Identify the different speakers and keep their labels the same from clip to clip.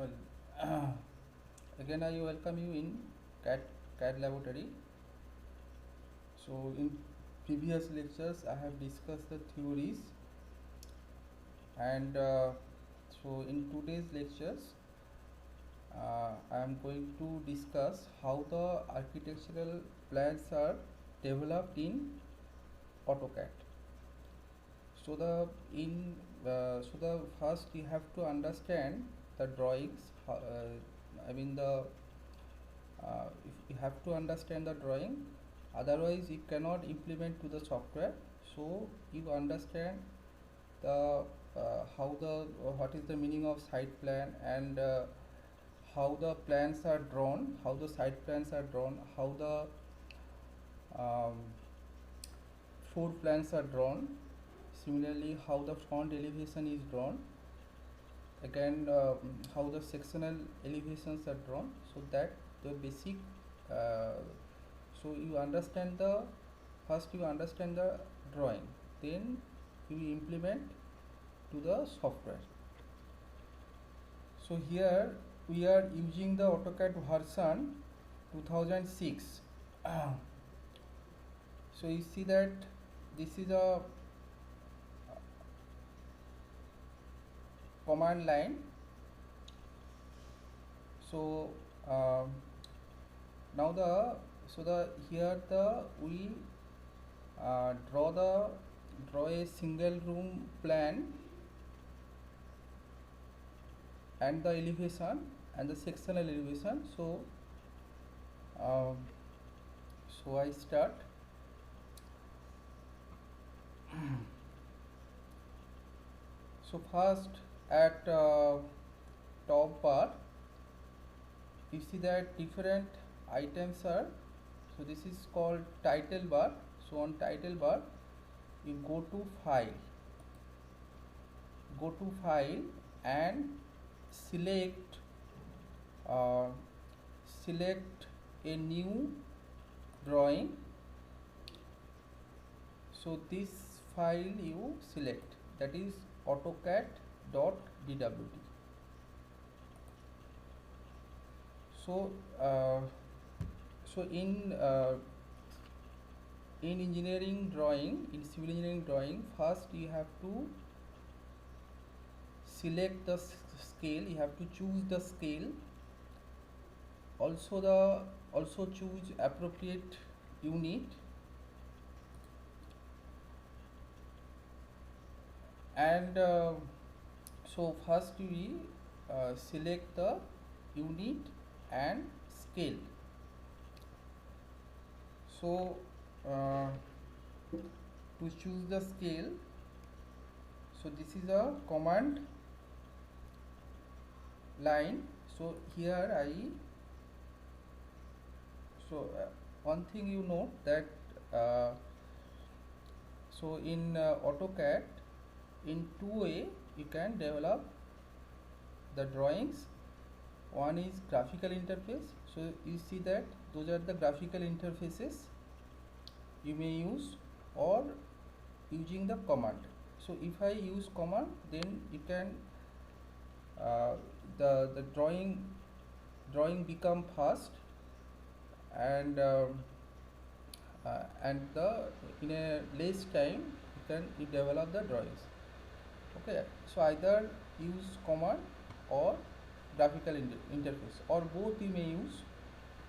Speaker 1: Well, again I welcome you in CAD laboratory. So in previous lectures I have discussed the theories, and so in today's lectures I am going to discuss how the architectural plans are developed in AutoCAD. So the first you have to understand the drawings. I mean the if you have to understand the drawing, otherwise you cannot implement to the software. So you understand the how the what is the meaning of site plan, and how the plans are drawn, how the site plans are drawn, how the um, floor plans are drawn, similarly how the front elevation is drawn, again how the sectional elevations are drawn, so that the basic uh, so you understand the first you understand the drawing, then you implement to the software. So here we are using the AutoCAD version 2006. So you see that this is a command line. So now the here the we draw a single room plan and the elevation and the sectional elevation. So so I start. So first at top bar you see that different items are, so this is called title bar. So on title bar you go to file and select uh, select a new drawing. So this file you select, that is AutoCAD.dwd. So so in engineering drawing, in civil engineering drawing, first you have to select the scale, you have to choose the scale, also choose appropriate unit, and so first we select the unit and scale. So to choose the scale, so this is a command line. So here one thing you note that so in AutoCAD, in two way you can develop the drawings. One is graphical interface. So you see that those are the graphical interfaces you may use, or using the command. So if I use command, then you can the drawing become fast, and the in a less time you develop the drawings. Okay, so either use command or graphical interface, or both you may use.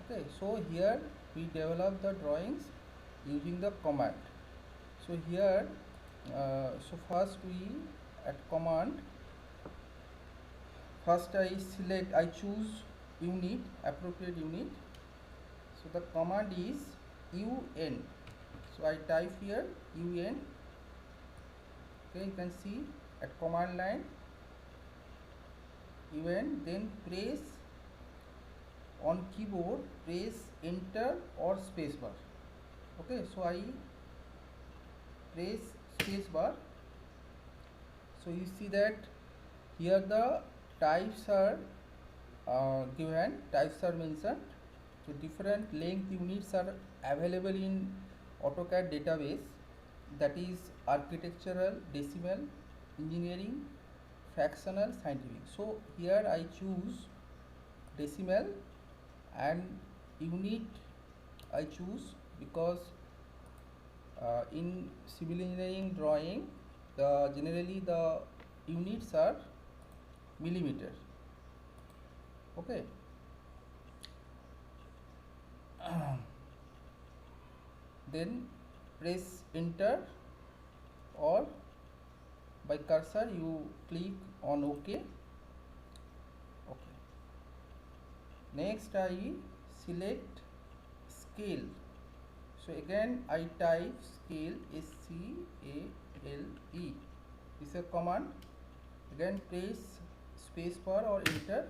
Speaker 1: Okay, so here we develop the drawings using the command. So here so first we at command, first I choose unit, appropriate unit. So the command is UN. So I type here UN. Okay, you can see at command line UN, then press on keyboard, press enter or space bar. Okay, so I press space bar. So you see that here the types are given, types are mentioned. So different length units are available in AutoCAD database, that is architectural, decimal, engineering, fractional scientific. So here I choose decimal and unit I choose because in civil engineering drawing generally the units are millimeter. Okay. Then press enter, or by cursor you click on OK. Okay. Next I select scale. So again I type scale, SCALE. This is a command. Again press spacebar or enter.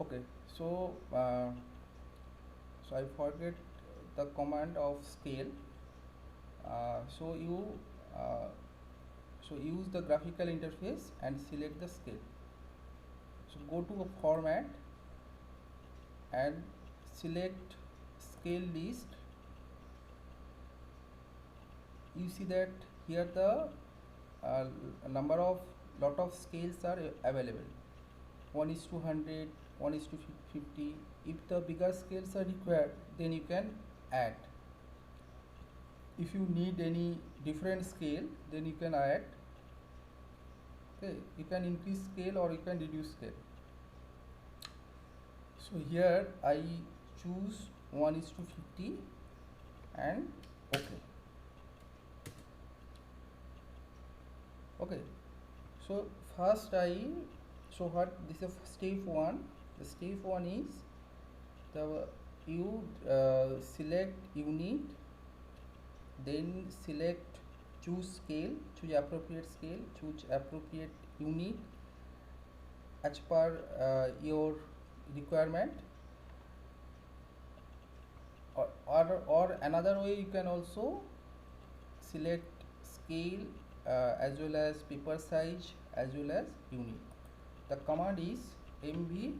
Speaker 1: Okay, so I forget the command of scale. So you use the graphical interface and select the scale. So go to a format and select scale list. You see that here the number of lot of scales are available. 1:100, 1:50. If the bigger scales are required, then you can add. If you need any different scale, then you can add. Okay, you can increase scale or you can reduce scale. So here I choose 1:50 and okay. Okay, so first what this is step 1. The step 1 is you select unit, then select choose scale, choose appropriate scale, choose appropriate unit as per your requirement, or another way you can also select scale as well as paper size as well as unit. The command is mv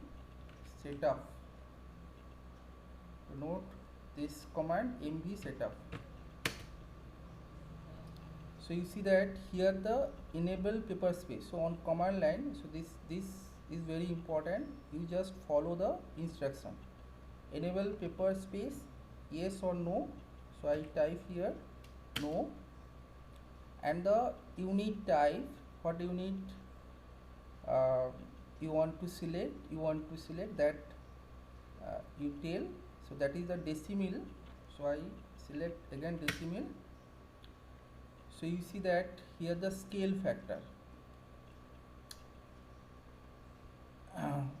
Speaker 1: setup. Note this command mv setup. So you see that here the enable paper space. So on command line, so this is very important. You just follow the instruction. Enable paper space, yes or no. So I type here no, and the unit type, what unit you want to select that you tell. So that is the decimal. So I select again decimal. So you see that here the scale factor.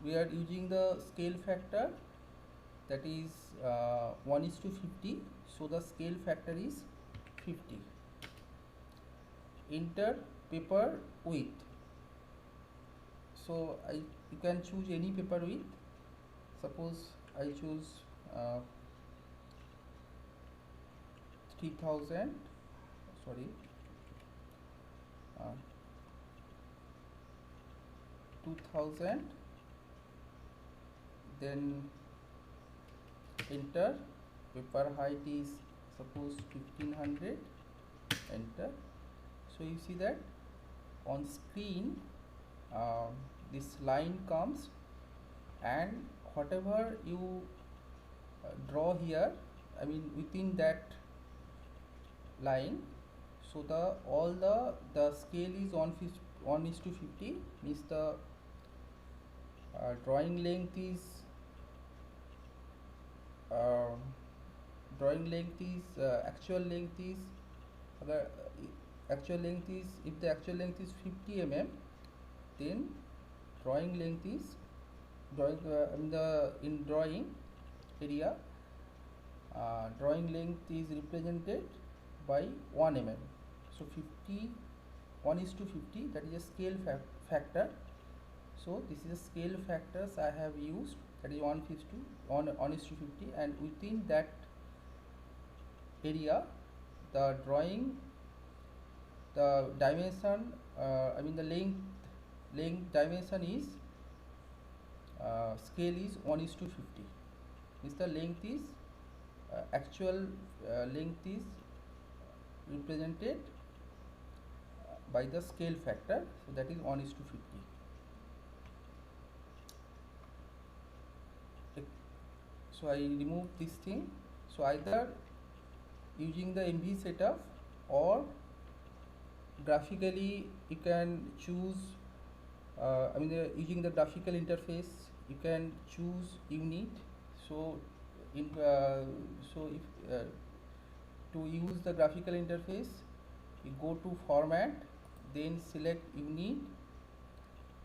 Speaker 1: We are using the scale factor, that is 1:50. So the scale factor is 50. Enter paper width. So you can choose any paper width. Suppose I choose 3000. Sorry. 2000, then enter. Paper height is suppose 1500, enter. So you see that on screen this line comes, and whatever you draw here, I mean within that line, so all the scale is 1:50, means the drawing length is actual length is if the actual length is 50 mm, then drawing length is in drawing area drawing length is represented by 1 mm. So 1:50, that is a scale factor. So this is a scale factors I have used, that is 1:50, and within that area the drawing the dimension, I mean the length dimension is scale is 1:50. Means the length is actual length is represented by the scale factor, so that is 1:50. So I remove this thing. So either using the MV setup or graphically you can choose, using the graphical interface you can choose unit. So in so if to use the graphical interface, you go to format, then select unit,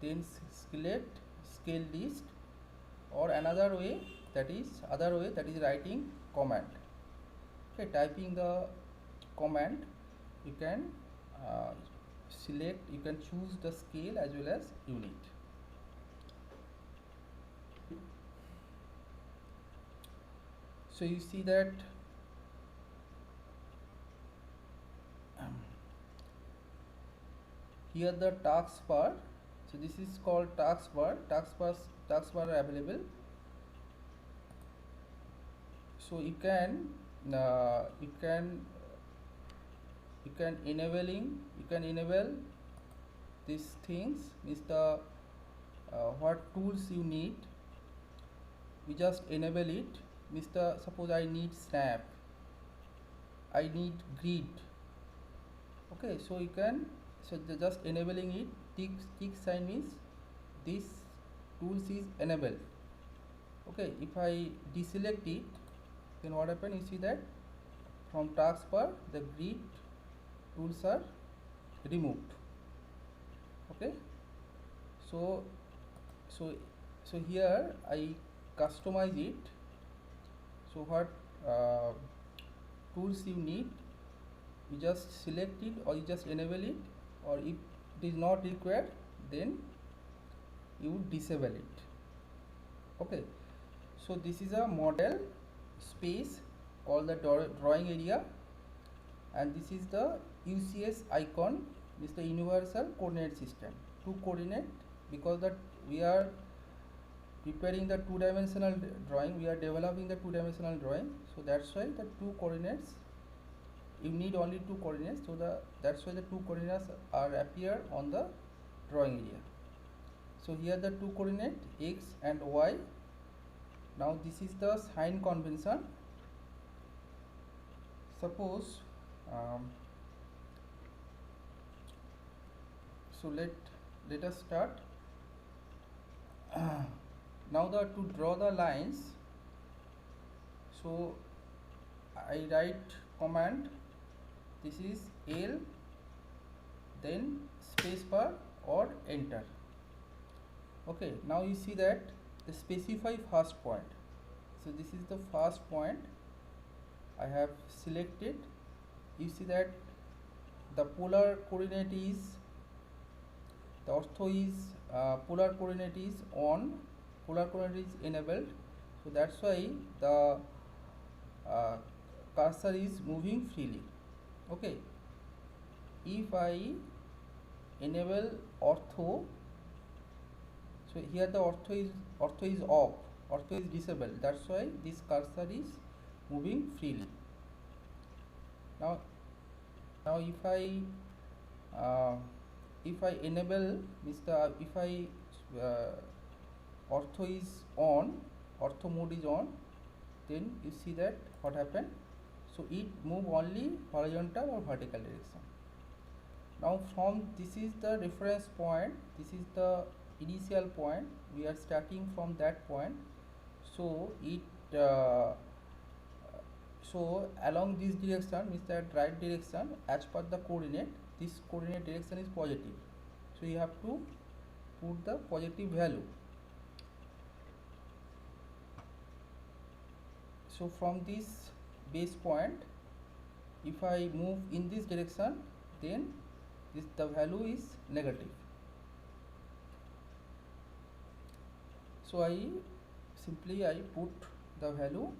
Speaker 1: then select scale list, or another way, that is writing command. Okay, typing the command, you can select, you can choose the scale as well as unit. So you see that here the taskbar. So this is called taskbar. Taskbar are available. So you can enable these things. Is the what tools you need, we just enable it. Mr. Suppose I need snap, I need grid. Okay, so you can, so just enabling it, tick sign means this tools is enabled. Okay, if I deselect it, then what happen, you see that from taskbar the grid tools are removed. Okay, so here I customize it. So what tools you need, you just select it or you just enable it, or if it is not required, then you disable it. Okay, so this is a model space called the drawing area, and this is the UCS icon, this is the universal coordinate system, 2 coordinate, because that we are preparing the 2-dimensional drawing, we are developing the 2-dimensional drawing, so that's why the 2 coordinates, you need only 2 coordinates, so that's why the 2 coordinates are appear on the drawing area. So here the 2 coordinate x and y. Now this is the sign convention. Suppose so let us start. Now to draw the lines, so I write command, this is L, then spacebar or enter. Okay, now you see that the specify first point. So this is the first point I have selected. You see that the polar coordinate is, the ortho is polar coordinate is on, polar coordinate is enabled, so that's why the cursor is moving freely. Okay, if I enable ortho, so here the ortho is off, ortho is disabled, that's why this cursor is moving freely. Now if I enable, if I ortho is on, ortho mode is on, then you see that what happened. So it move only horizontal or vertical direction. Now from this is the reference point, this is the initial point, we are starting from that point. So it so along this direction, means that right direction, as per the coordinate, this coordinate direction is positive, so you have to put the positive value. So from this base point, if I move in this direction, then the value is negative. So I simply put the value.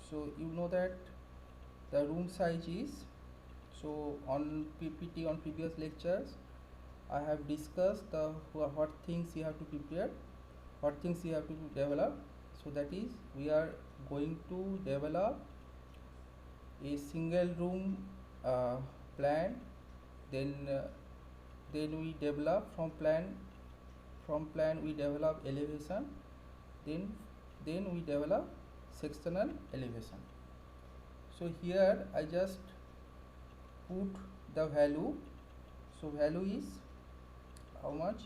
Speaker 1: So you know that the room size is So on PPT, on previous lectures, I have discussed the what things you have to prepare, what things you have to develop. So that is, we are going to develop a single room plan. Then then we develop from plan we develop elevation. Then we develop sectional elevation. So here I just put the value. So value is how much?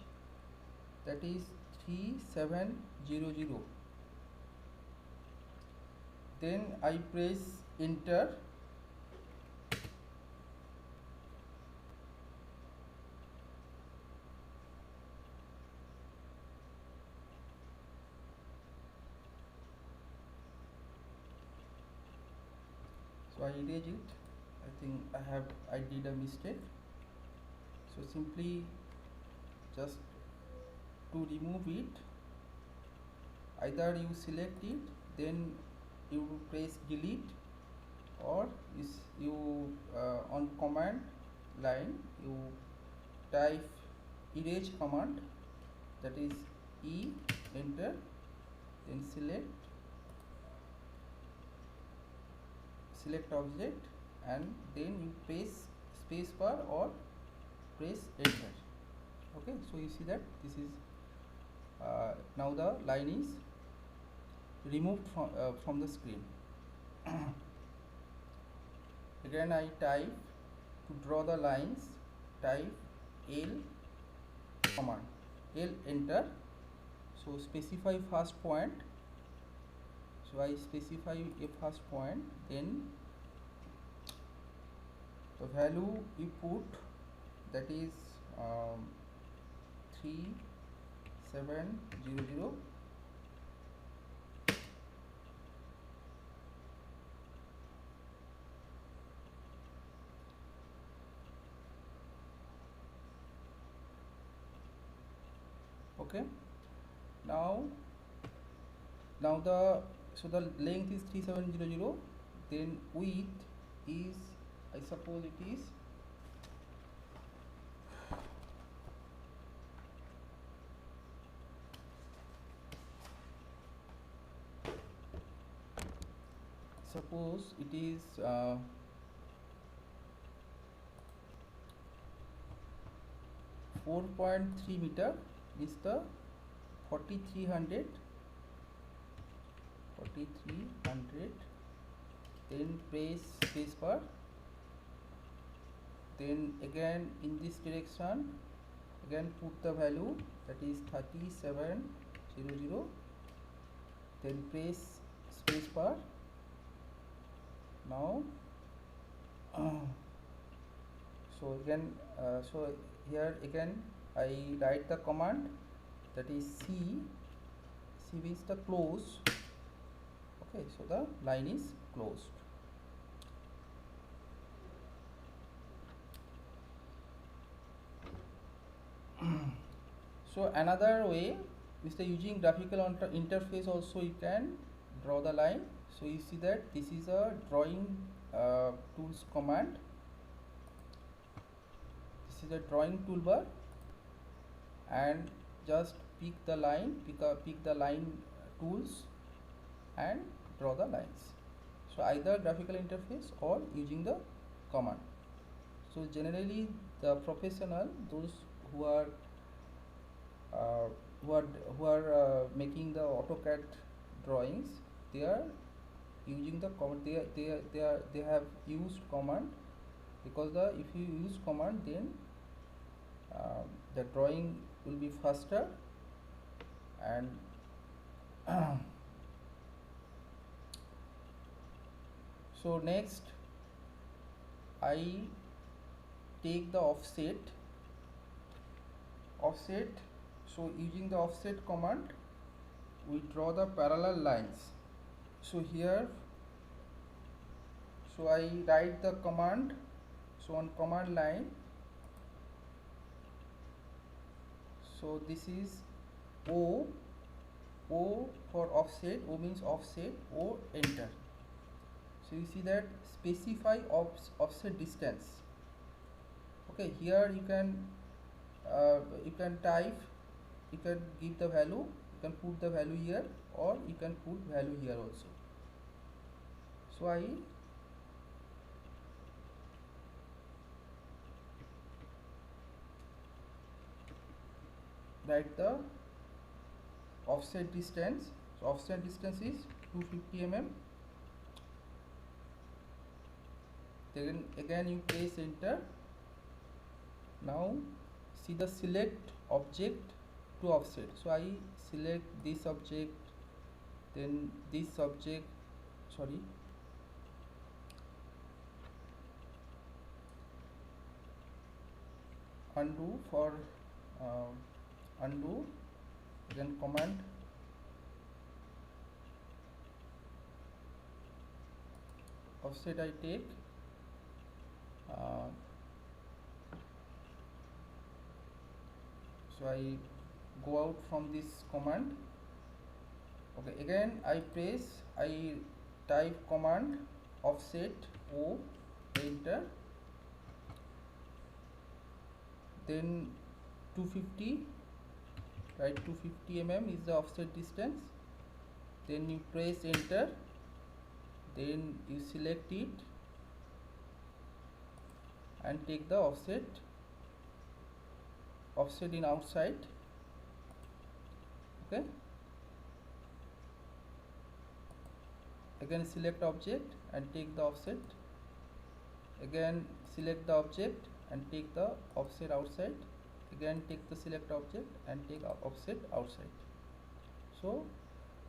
Speaker 1: That is 3700. Then I press enter. So I erase it. I think I did a mistake. So simply just to remove it, either you select it, then you press delete, or you on command line you type erase command, that is E, enter, then select object, and then you press space bar or press enter. Okay, so you see that this is now the line is removed from the screen. Again I type to draw the lines, type L command, L, enter. So specify first point. So I specify a first point, then the value you put, that is 3700. Okay, now the length is 3700, then width is, I suppose it is suppose it is 4.3 meter, is the 4300, then press space bar, then again in this direction again put the value, that is 3700, then press space bar. Now so again so here again I write the command, that is C means the close. Okay, so the line is closed. So another way is using graphical interface also you can draw the line. So you see that this is a drawing tools command. This is a drawing toolbar, and just pick the line, pick the line tools and draw the lines. So either graphical interface or using the command. So generally the professional, those who are making the AutoCAD drawings, they are using the command. They have used command, because if you use command, then the drawing will be faster. And so next I take the offset. So using the offset command we draw the parallel lines. So here, so I write the command. So on command line, so this is O for offset. O means offset. O, enter. So you see that specify offset distance. Okay, here you can type, you can give the value, you can put the value here, or you can put value here also. So I write the offset distance. So offset distance is 250 mm. Then again you press enter. Now see the select object to offset. So I select this object, then this object, sorry, undo for undo, then command offset I take, so I go out from this command. Okay, again I type command offset O, enter, then 250, right, 250 mm is the offset distance. Then you press enter, then you select it and take the offset in outside. Okay, again select object and take the offset, again select the object and take the offset outside, again take the select object and take offset outside. So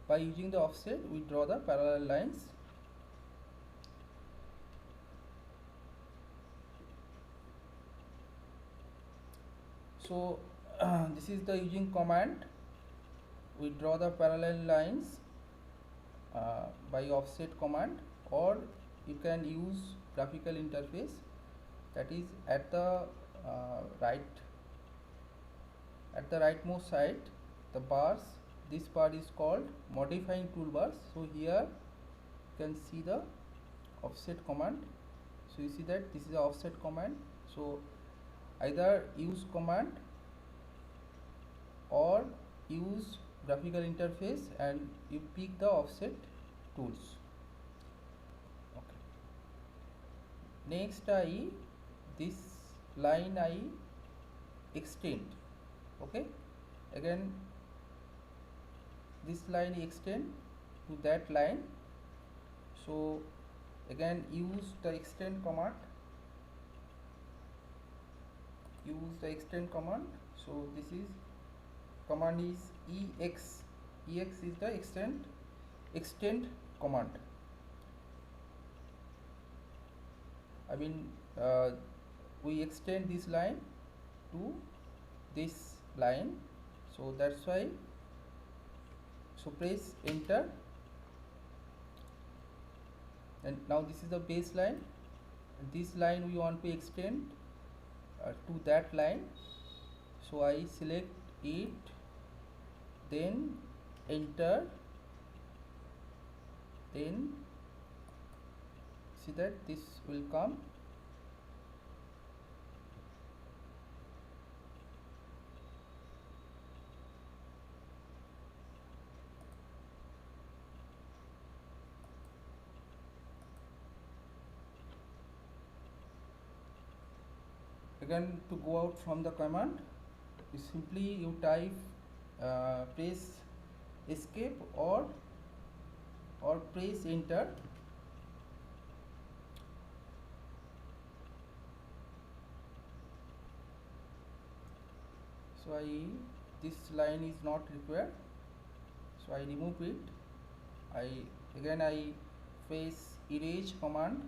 Speaker 1: by using the offset we draw the parallel lines. So this is the using command, we draw the parallel lines by offset command, or you can use graphical interface, that is at the rightmost side, the bars, this part is called modifying toolbars. So here you can see the offset command. So you see that this is the offset command. So either use command or use graphical interface and you pick the offset tools. Okay. Next this line I extend. Okay, again this line extend to that line. So again use the extend command, so this is command is ex is the extend command. I mean we extend this line to this line, so that's why, so press enter, and now this is the baseline, this line we want to extend to that line. So I select it, then enter, then see that this will come. Again to go out from the command, you simply you type press escape or press enter. So this line is not required, so I remove it. I press erase command,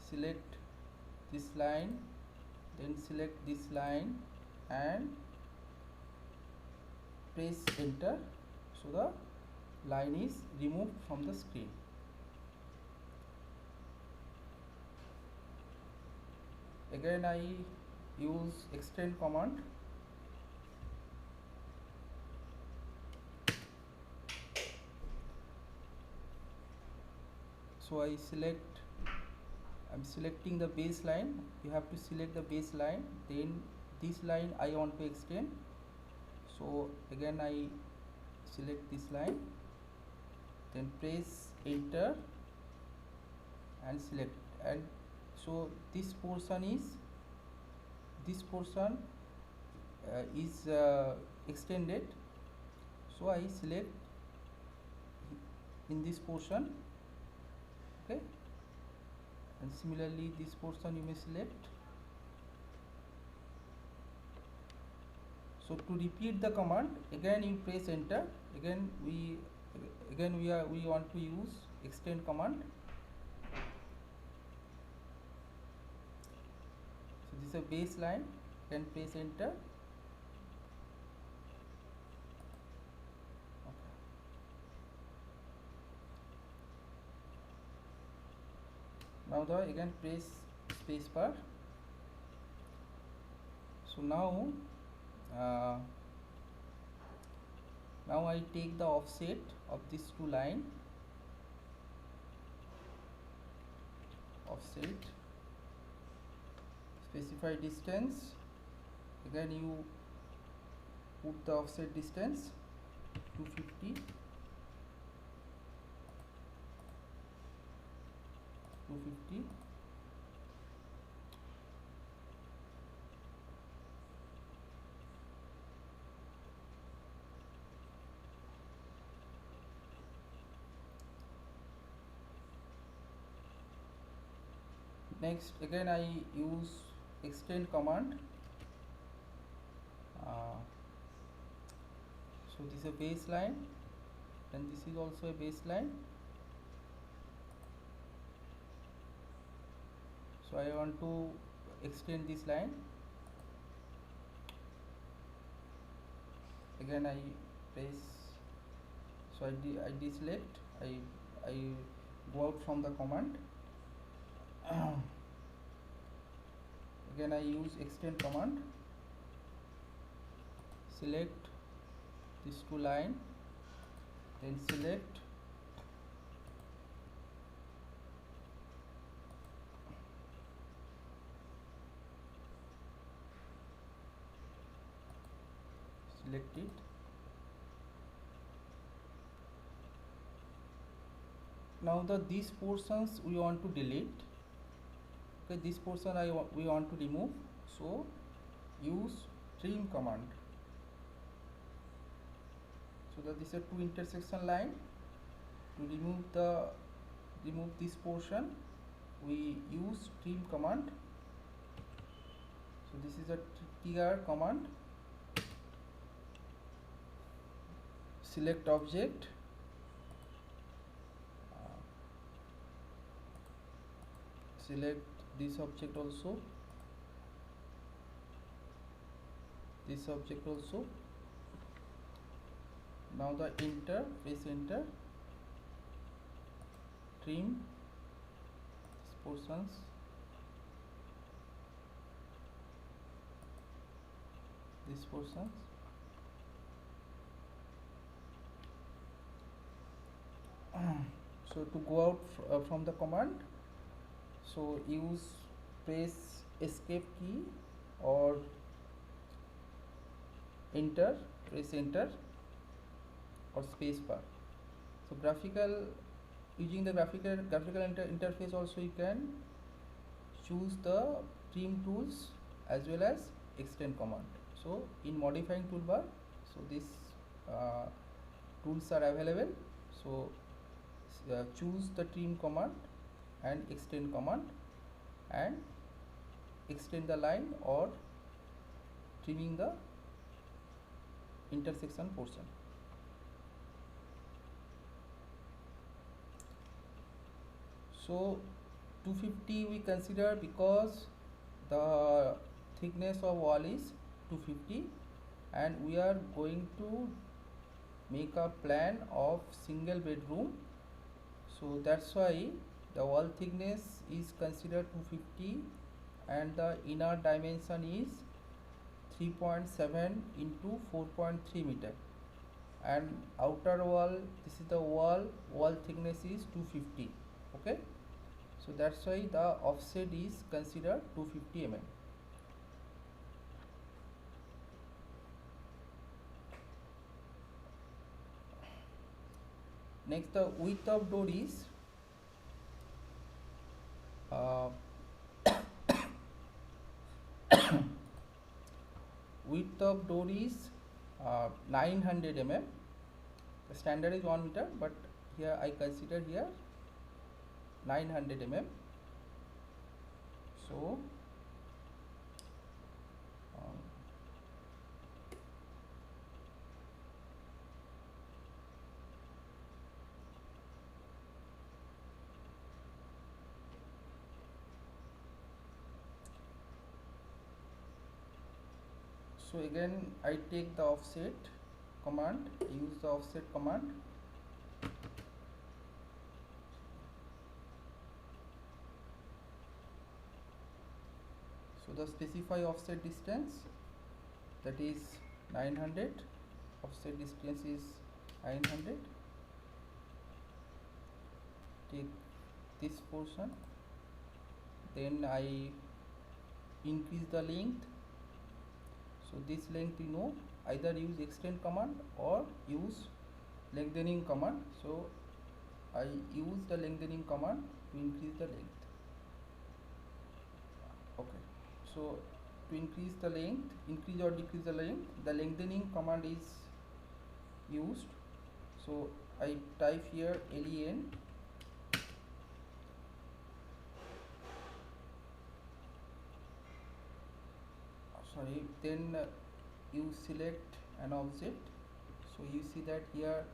Speaker 1: select this line, then select this line and press enter, so the line is removed from the screen. Again I use extend command, so I I'm selecting the baseline. You have to select the baseline, then this line I want to extend. So again I select this line, then press enter and select, and so this portion is extended, so I select in this portion, okay, and similarly this portion you may select. So to repeat the command, again you press enter, again we want to use extend command. So this is a baseline, then press enter. Okay. Now the again press spacebar. So now I take the offset of these two line, offset, specify distance, again you put the offset distance 250, 250. Next again I use extend command. So this is a baseline and this is also a baseline. So I want to extend this line, again I press, so I deselect, I go out from the command. Again I use extend command, select these two line, then select, select it. Now these portions we want to delete, okay, this portion we want to remove, so use trim command. So that this is a two intersection line. To remove this portion we use trim command. So this is a tr command. Select object, select this object also, this object also. Now the enter, press enter, trim these portions, these portions. So to go out from the command, so use press escape key or enter, press enter or space bar. So using the graphical interface also you can choose the trim tools as well as extend command. So in modifying toolbar, so these tools are available. So choose the trim command and extend command and extend the line or trimming the intersection portion. So 250 we consider because the thickness of wall is 250 and we are going to make a plan of single bedroom. So that's why the wall thickness is considered 250 and the inner dimension is 3.7 into 4.3 meter, and outer wall, this is the wall thickness is 250. Okay, So that's why the offset is considered 250 mm. Next, the width of door is uh, width of door is 900 mm. The standard is 1 meter, but here I consider here 900 mm. So so again I take the offset command, use the offset command. So the specify offset distance, that is 900, offset distance is 900. Take this portion, then I increase the length. So this length, you know, either use extend command or use lengthening command. So I use the lengthening command to increase the length. Okay, so to increase the length, increase or decrease the length, the lengthening command is used. So I type here len, sorry, then you select an object. So you see that here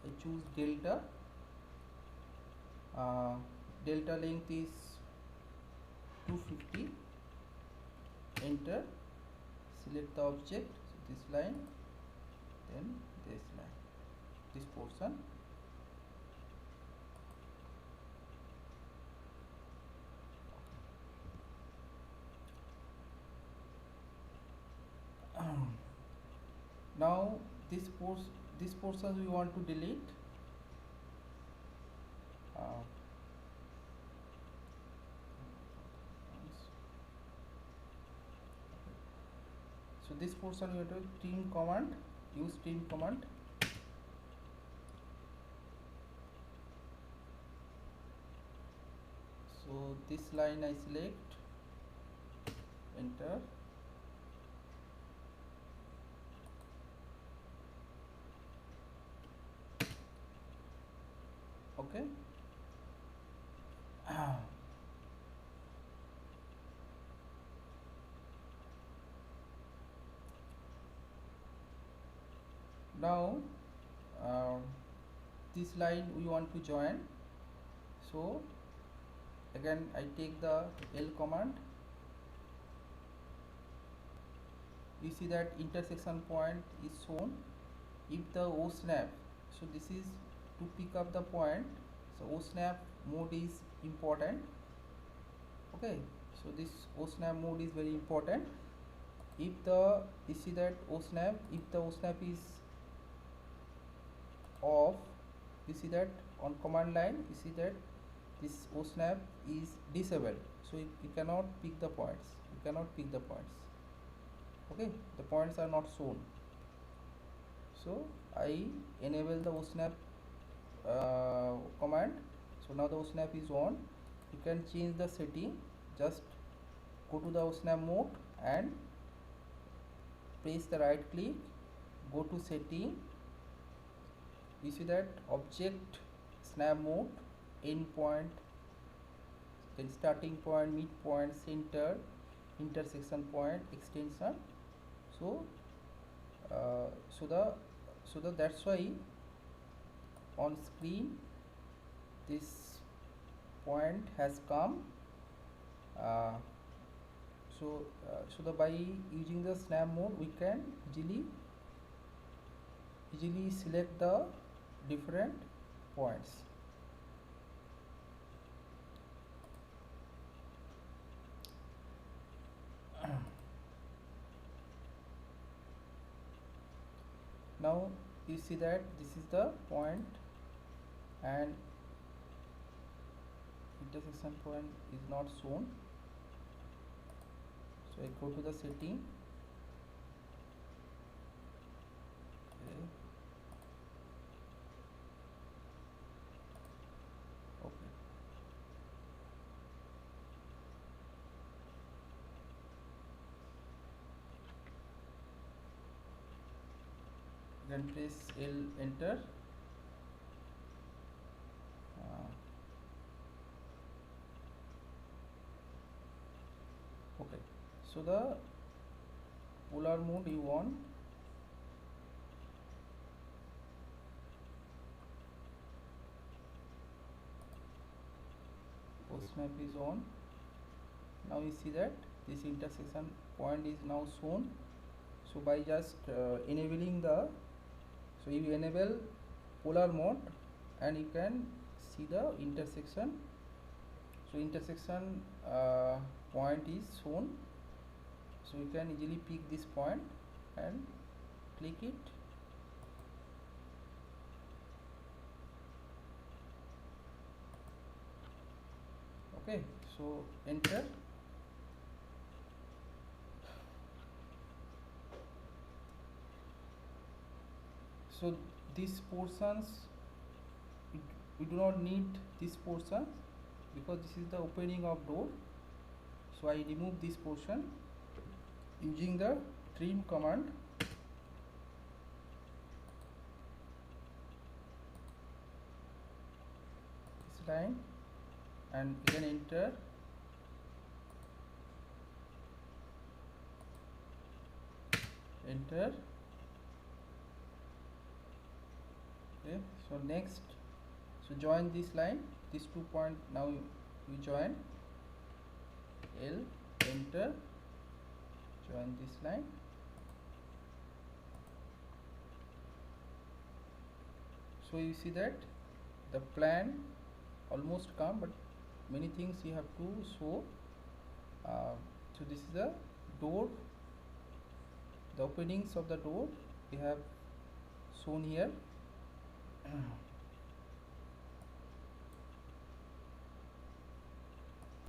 Speaker 1: I choose delta, delta length is 250, enter, select the object, so this line, then this line, this portion. Now this portion we want to delete. So this portion we have to trim command, use trim command. So this line I select, enter. Okay. Now this line we want to join. So again I take the L command. You see that intersection point is shown. If the O snap, so this is to pick up the point. So O snap mode is important. Okay, so this O snap mode is very important. If the, you see that O snap, if the O snap is off, you see that on command line, you see that this O snap is disabled, so you cannot pick the points, you cannot pick the points. Okay, the points are not shown. So I enable the O snap command. So now the O snap is on. You can change the setting, just go to the O snap mode and press the right click, go to setting. You see that object, snap mode, end point, then starting point, mid point, center, intersection point, extension. So that's why on screen this point has come. So by using the snap mode we can easily select the different points. Now you see that this is the point and intersection point is not shown. So I go to the setting. Okay. Okay. Then press L, enter. Okay, so the polar mode you want, post map is on. Now you see that this intersection point is now shown. So by just enabling the, so you enable polar mode and you can see the intersection. So intersection point is shown. So you can easily pick this point and click it. Okay, so enter. So these portions, we do not need this portion because this is the opening of door. So I remove this portion using the trim command. This line and again enter. Enter. Okay, so next, so join this line, these 2 points. Now you join. L, enter, join this line. So you see that the plan almost come, but many things you have to show. So this is the door, the openings of the door we have shown here.